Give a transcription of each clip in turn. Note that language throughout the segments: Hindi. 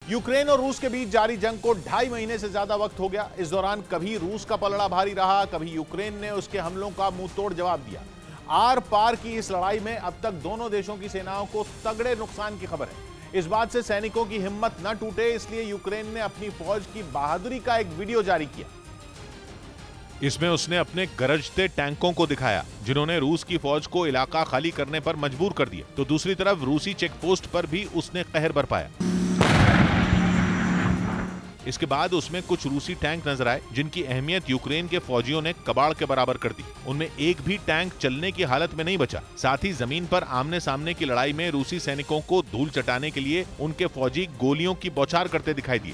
यूक्रेन और रूस के बीच जारी जंग को 2.5 महीने से ज्यादा वक्त हो गया। इस दौरान कभी रूस का पलड़ा भारी रहा, कभी यूक्रेन ने उसके हमलों का मुंह तोड़ जवाब दिया। आर पार की इस लड़ाई में अब तक दोनों देशों की सेनाओं को तगड़े नुकसान की खबर है। इस बात से सैनिकों की हिम्मत न टूटे, इसलिए यूक्रेन ने अपनी फौज की बहादुरी का एक वीडियो जारी किया। इसमें उसने अपने गरजते टैंकों को दिखाया, जिन्होंने रूस की फौज को इलाका खाली करने पर मजबूर कर दिया। तो दूसरी तरफ रूसी चेकपोस्ट पर भी उसने कहर बरपाया। इसके बाद उसमें कुछ रूसी टैंक नजर आए, जिनकी अहमियत यूक्रेन के फौजियों ने कबाड़ के बराबर कर दी। उनमें एक भी टैंक चलने की हालत में नहीं बचा। साथ ही जमीन पर आमने सामने की लड़ाई में रूसी सैनिकों को धूल चटाने के लिए उनके फौजी गोलियों की बौछार करते दिखाई दिए।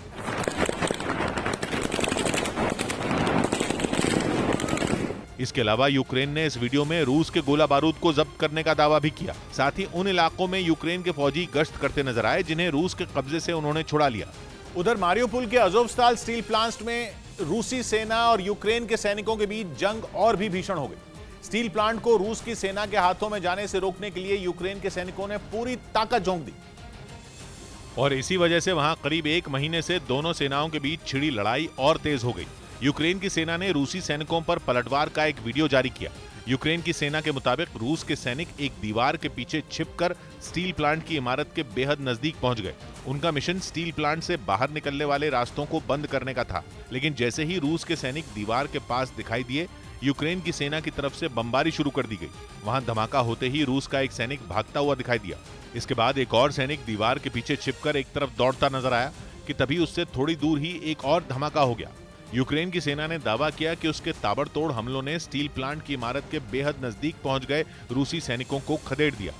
इसके अलावा यूक्रेन ने इस वीडियो में रूस के गोला बारूद को जब्त करने का दावा भी किया। साथ ही उन इलाकों में यूक्रेन के फौजी गश्त करते नजर आए, जिन्हें रूस के कब्जे से उन्होंने छुड़ा लिया। उधर मारियोपोल के अज़ोवस्ताल स्टील प्लांट में रूसी सेना और यूक्रेन के सैनिकों के बीच जंग और भी भीषण हो गई। स्टील प्लांट को रूस की सेना के हाथों में जाने से रोकने के लिए यूक्रेन के सैनिकों ने पूरी ताकत झोंक दी और इसी वजह से वहां करीब 1 महीने से दोनों सेनाओं के बीच छिड़ी लड़ाई और तेज हो गई। यूक्रेन की सेना ने रूसी सैनिकों पर पलटवार का एक वीडियो जारी किया। यूक्रेन की सेना के मुताबिक रूस के सैनिक एक दीवार के पीछे छिपकर स्टील प्लांट की इमारत के बेहद नजदीक पहुंच गए। उनका मिशन स्टील प्लांट से बाहर निकलने वाले रास्तों को बंद करने का था, लेकिन जैसे ही रूस के सैनिक दीवार के पास दिखाई दिए, यूक्रेन की सेना की तरफ से बमबारी शुरू कर दी गई। वहां धमाका होते ही रूस का एक सैनिक भागता हुआ दिखाई दिया। इसके बाद एक और सैनिक दीवार के पीछे छिपकर एक तरफ दौड़ता नजर आया कि तभी उससे थोड़ी दूर ही एक और धमाका हो गया। यूक्रेन की सेना ने दावा किया कि उसके ताबड़तोड़ हमलों ने स्टील प्लांट की इमारत के बेहद नजदीक पहुंच गए रूसी सैनिकों को खदेड़ दिया।